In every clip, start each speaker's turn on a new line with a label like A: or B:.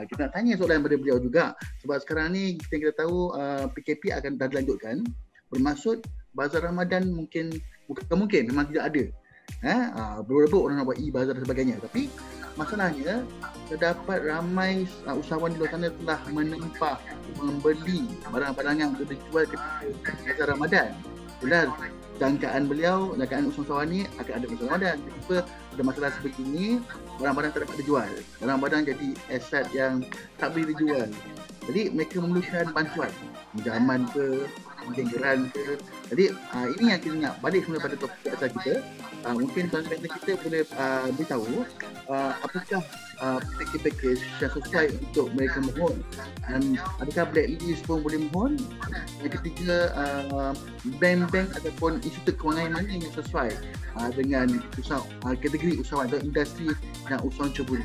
A: Kita nak tanya soalan daripada beliau juga, sebab sekarang ni kita tahu PKP akan dah dilanjutkan, bermaksud bazar Ramadan bukan memang tidak ada. Berebut orang nak buat e-bazar dan sebagainya, tapi masalahnya terdapat ramai usahawan di luar sana telah menempah membeli barang-barang yang untuk dijual ketika bazar Ramadan. Benar jangkaan usahawan ni akan ada bazar Ramadan. Kenapa ada masalah sebegini, barang-barang tak dapat dijual, barang-barang jadi aset yang tak boleh dijual. Jadi mereka memerlukan bantuan, pinjaman ke, geran ke. Jadi ini yang kita nak balik semula pada topik asal kita. Mungkin tuan-tuan kita boleh beritahu apakah package yang sesuai untuk mereka mohon, dan adakah blacklist pun boleh mohon. Yang ketiga, bank-bank ataupun institut kewangan mana yang sesuai dengan kategori usahawan atau industri yang usahawan ceburi.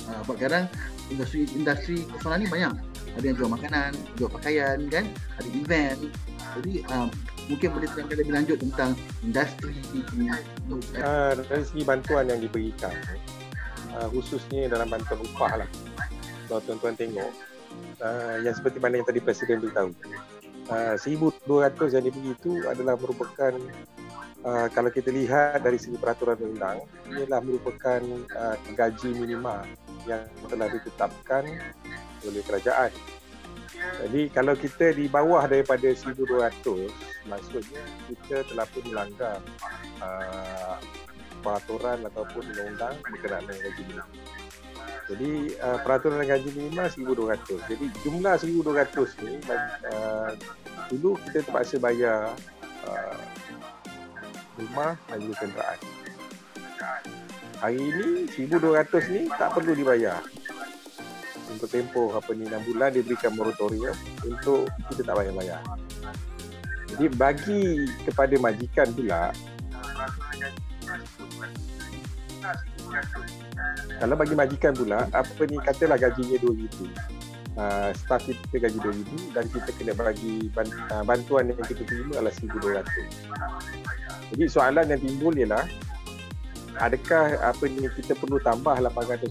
A: Sebab kadang industri usahawan ni banyak, ada yang jual makanan, jual pakaian kan, ada event. Jadi mungkin boleh terangkan lebih lanjut tentang industri
B: dari segi bantuan yang diberikan, khususnya dalam bantuan upah lah. Kalau tuan-tuan tengok yang seperti mana yang tadi Presiden beritahu, 1,200 yang diberi itu adalah merupakan kalau kita lihat dari segi peraturan undang, ialah merupakan gaji minima yang telah ditetapkan oleh kerajaan. Jadi kalau kita di bawah daripada 1,200, maksudnya kita telah pun melanggar peraturan ataupun undang-undang berkenaan dengan gaji minima. Jadi peraturan gaji minima 1,200. Jadi jumlah 1,200 ni dulu kita terpaksa bayar rumah dan juga kenderaan. Hari ini 1,200 ni tak perlu dibayar. Untuk tempoh 6 bulan diberikan moratorium untuk kita tak bayar-bayar. Jadi bagi kepada majikan pula, kalau bagi majikan pula, katalah gajinya 2,000, staf kita gaji 2,000 dan kita kena bagi bantuan yang kita terima adalah 1,200. Jadi soalan yang timbul ialah, adakah kita perlu tambah RM800?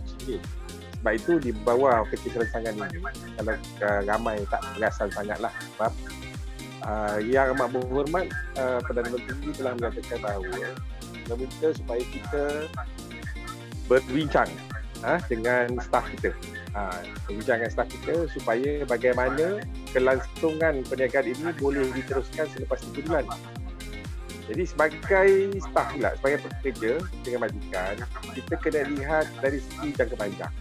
B: Sebab itu di bawah kecil rancangan ini, kalau ramai tak perasan sangatlah, sebab Yang Amat Berhormat Perdana Menteri telah mengatakan bahawa meminta supaya kita berbincang dengan staf kita, berbincang dengan staf kita supaya bagaimana kelangsungan perniagaan ini boleh diteruskan selepas 3 bulan. Jadi sebagai staf pula, sebagai pekerja dengan majikan, kita kena lihat dari segi jangka panjang.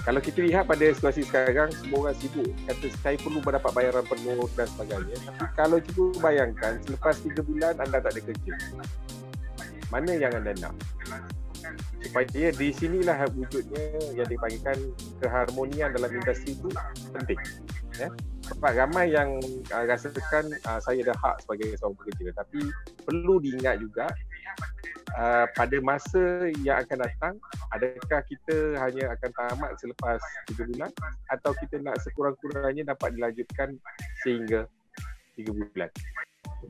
B: Kalau kita lihat pada situasi sekarang, semua orang sibuk, kata saya perlu mendapat bayaran penuh dan sebagainya. Tapi kalau cuba bayangkan, selepas 3 bulan anda tak ada kerja, mana yang anda nak? Supaya di sinilah wujudnya yang dipanggilkan keharmonian dalam industri itu penting. Sebab ramai yang rasakan saya ada hak sebagai seorang pekerja, tapi perlu diingat juga pada masa yang akan datang, adakah kita hanya akan tamat selepas 3 bulan atau kita nak sekurang-kurangnya dapat dilanjutkan sehingga 3 bulan.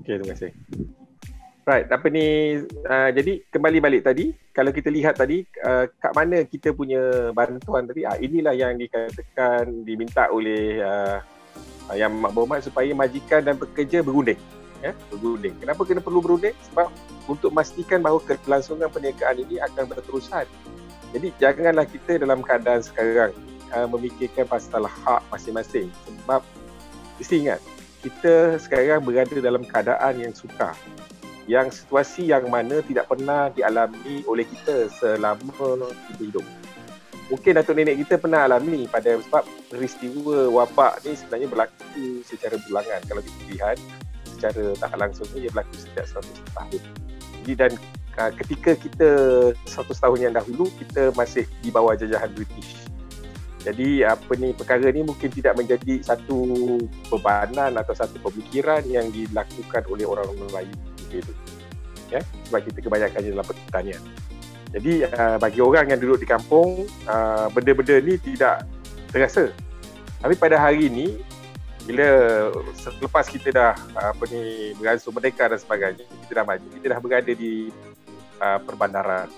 B: Okey, terima kasih. Right, jadi kembali balik tadi, kalau kita lihat tadi kat mana kita punya bantuan tadi, inilah yang dikatakan diminta oleh Yang Amat Berhormat supaya majikan dan pekerja berunding. Berunding. Kenapa kena perlu berunding? Sebab untuk memastikan bahawa kelangsungan perniagaan ini akan berterusan. Jadi janganlah kita dalam keadaan sekarang memikirkan pasal hak masing-masing. Sebab mesti ingat, kita sekarang berada dalam keadaan yang sukar, yang situasi yang mana tidak pernah dialami oleh kita selama kita hidup. Mungkin datuk nenek kita pernah alami sebab peristiwa wabak ni sebenarnya berlaku secara berulangan. Kalau kita lihat secara tak langsung, ia berlaku setiap 100 tahun. Jadi dan ketika kita 100 tahun yang dahulu, kita masih di bawah jajahan British. Jadi perkara ni mungkin tidak menjadi satu bebanan atau satu pemikiran yang dilakukan oleh orang Melayu itu. Sebab kita kebanyakannya dalam pertanian. Jadi bagi orang yang duduk di kampung, benda-benda ni tidak terasa. Tapi pada hari ini, bila selepas kita dah beransur merdeka dan sebagainya, kita dah maju, kita dah berada di perbandaran.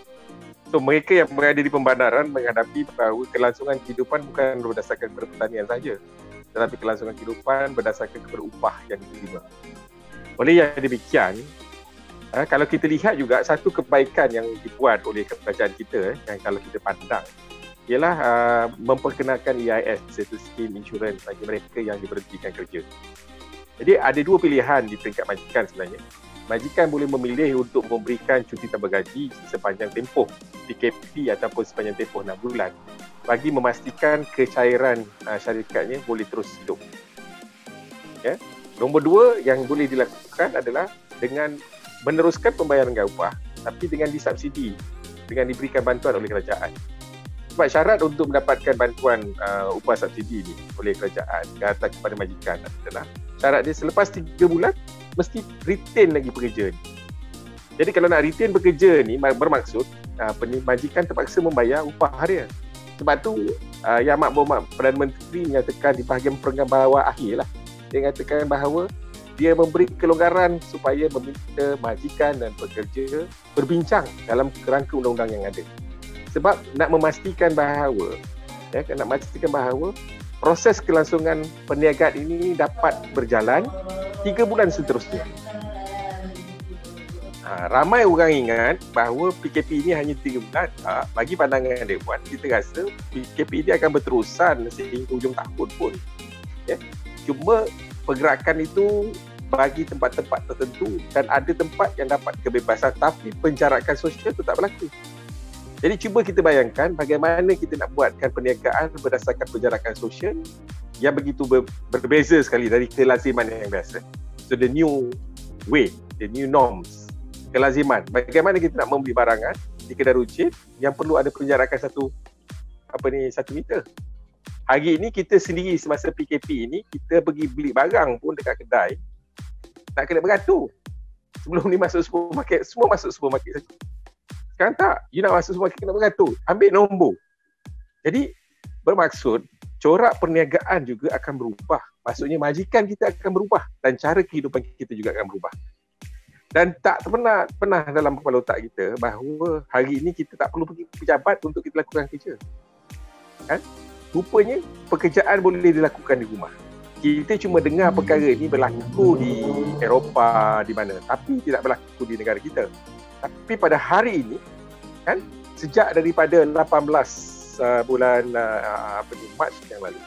B: So mereka yang berada di pembandaran menghadapi bahawa kelangsungan kehidupan bukan berdasarkan pertanian saja, tetapi kelangsungan kehidupan berdasarkan kepada upah yang diterima. Oleh yang demikian, kalau kita lihat juga satu kebaikan yang dibuat oleh kerajaan kita yang kalau kita pandang ialah memperkenalkan EIS, iaitu Scheme Insurance bagi mereka yang diberhentikan kerja. Jadi ada dua pilihan di peringkat majikan sebenarnya. Majikan boleh memilih untuk memberikan cuti tambah gaji sepanjang tempoh PKP ataupun sepanjang tempoh 6 bulan bagi memastikan kecairan syarikatnya boleh terus hidup. Ya. Nombor dua yang boleh dilakukan adalah dengan meneruskan pembayaran upah tapi dengan disubsidi, dengan diberikan bantuan oleh kerajaan. Sebab syarat untuk mendapatkan bantuan upah subsidi ini oleh kerajaan kepada majikan adalah syarat dia selepas 3 bulan mesti retain lagi pekerja ni. Jadi kalau nak retain pekerja ni bermaksud majikan terpaksa membayar upah dia. Sebab tu Yang Makmur Perdana Menteri menyatakan di bahagian perenggan bawah akhir lah, dia mengatakan bahawa dia memberi kelonggaran supaya meminta majikan dan pekerja berbincang dalam kerangka undang-undang yang ada. Sebab nak memastikan bahawa proses kelangsungan perniagaan ini dapat berjalan 3 bulan seterusnya. Ramai orang ingat bahawa PKP ini hanya 3 bulan. Bagi pandangan dia buat, kita rasa PKP ini akan berterusan sehingga hujung tahun pun. Ya? Cuma pergerakan itu bagi tempat-tempat tertentu dan ada tempat yang dapat kebebasan tapi penjarakan sosial itu tak berlaku. Jadi cuba kita bayangkan bagaimana kita nak buatkan perniagaan berdasarkan penjarakan sosial yang begitu berbeza sekali dari kelaziman yang biasa. So the new way, the new norms, kelaziman. Bagaimana kita nak membeli barangan di kedai runcit yang perlu ada penjarakan 1 meter. Hari ini kita sendiri semasa PKP ini kita pergi beli barang pun dekat kedai nak kena beratur. Sebelum ni masuk supermarket, semua masuk supermarket saja. Sekarang tak, you nak masuk supermarket kena beratur, ambil nombor. Jadi bermaksud corak perniagaan juga akan berubah. Maksudnya majikan kita akan berubah dan cara kehidupan kita juga akan berubah. Dan tak pernah dalam kepala otak kita bahawa hari ini kita tak perlu pergi pejabat untuk kita lakukan kerja. Kan? Rupanya pekerjaan boleh dilakukan di rumah. Kita cuma dengar perkara ini berlaku di Eropah di mana, tapi tidak berlaku di negara kita. Tapi pada hari ini, kan, sejak daripada 18 bulan Mac yang lalu,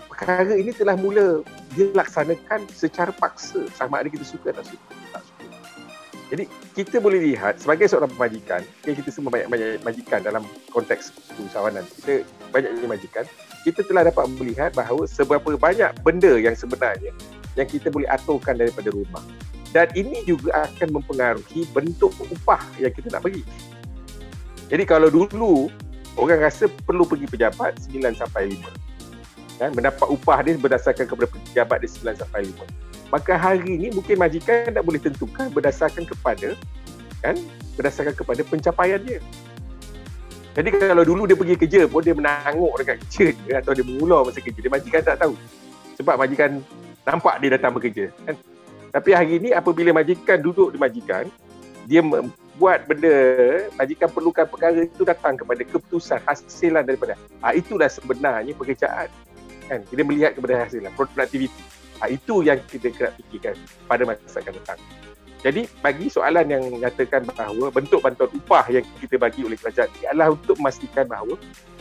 B: perkara ini telah mula dilaksanakan secara paksa, sama ada kita suka atau tak suka. Jadi kita boleh lihat sebagai seorang majikan, kita semua banyak majikan dalam konteks usahawanan, kita banyaknya majikan, kita telah dapat melihat bahawa seberapa banyak benda yang sebenarnya yang kita boleh aturkan daripada rumah. Dan ini juga akan mempengaruhi bentuk upah yang kita nak bagi. Jadi kalau dulu orang rasa perlu pergi pejabat 9 sampai 5. Kan? Mendapat upah dia berdasarkan kepada pejabat dia 9 sampai 5. Maka hari ini mungkin majikan tak boleh tentukan berdasarkan kepada pencapaian dia. Jadi kalau dulu dia pergi kerja pun dia menanguk dekat kerja dia atau dia mengulur masa kerja dia, majikan tak tahu. Sebab majikan nampak dia datang bekerja. Kan? Tapi hari ini apabila majikan duduk di majikan, dia buat benda, majikan perlukan perkara itu datang kepada keputusan hasilan daripada. Itulah sebenarnya pekerjaan. Kan? Kita melihat kepada hasilan, productivity. Itu yang kita kena fikirkan pada masa akan datang. Jadi bagi soalan yang menyatakan bahawa bentuk bantuan upah yang kita bagi oleh kerajaan ini adalah untuk memastikan bahawa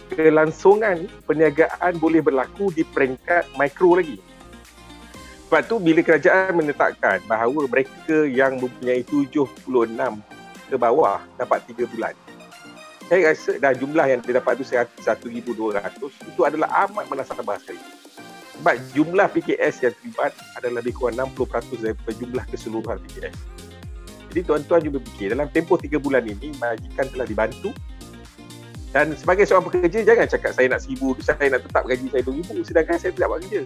B: kelangsungan perniagaan boleh berlaku di peringkat mikro lagi. Sebab tu bila kerajaan menetapkan bahawa mereka yang mempunyai 76 ke bawah dapat 3 bulan. Saya rasa dah jumlah yang dia dapat tu 1,200 itu adalah amat menasabah sekali. Sebab jumlah PKS yang terlibat adalah lebih kurang 60% daripada jumlah keseluruhan PKS. Jadi tuan-tuan cuba fikir, dalam tempoh 3 bulan ini majikan telah dibantu. Dan sebagai seorang pekerja, jangan cakap saya nak 1,000, saya nak tetap gaji saya 2,000 sedangkan saya tidak buat kerja.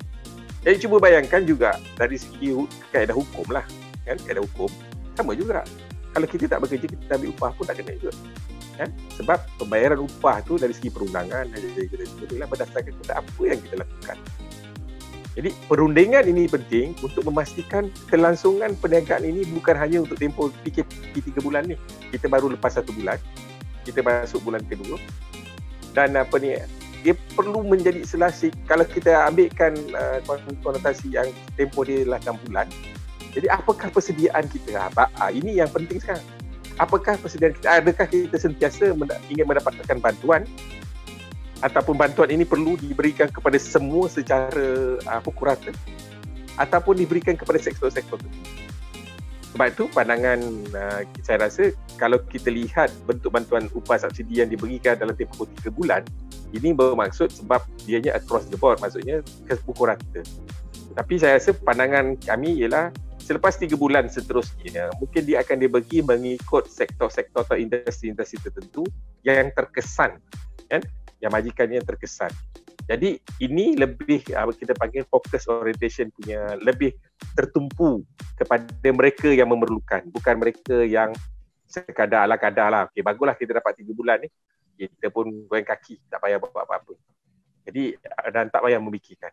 B: Jadi cuba bayangkan juga dari segi kaedah hukum lah, kan? Kaedah hukum sama juga. Kalau kita tak bekerja, kita ambil upah pun tak kena juga. Kan? Sebab pembayaran upah tu dari segi perundangan adalah berdasarkan kepada apa yang kita lakukan. Jadi perundingan ini penting untuk memastikan kelangsungan perniagaan ini bukan hanya untuk tempoh PKP 3 bulan ni. Kita baru lepas 1 bulan. kita masuk bulan kedua. Dan dia perlu menjadi selasih. Kalau kita ambilkan konotasi yang tempoh dia adalah 6 bulan, jadi apakah persediaan kita? Ini yang penting sekarang. Apakah persediaan kita? Adakah kita sentiasa ingin mendapatkan bantuan, ataupun bantuan ini perlu diberikan kepada semua secara pukul rata, ataupun diberikan kepada sektor-sektor tertentu? Sebab itu pandangan saya rasa kalau kita lihat bentuk bantuan upah subsidi yang diberikan dalam tempoh 3 bulan, ini bermaksud sebab dianya across the board, maksudnya ke pukul rata. Tapi saya rasa pandangan kami ialah selepas 3 bulan seterusnya, mungkin dia akan dibagi mengikut sektor-sektor atau industri-industri tertentu yang terkesan, kan? Yang majikannya terkesan. Jadi ini lebih kita panggil focus orientation punya, lebih tertumpu kepada mereka yang memerlukan, bukan mereka yang sekadar ala kadar lah. Okey, baguslah kita dapat 3 bulan ni, kita pun goyang kaki, tak payah buat apa-apa. Jadi dan tak payah memikirkan.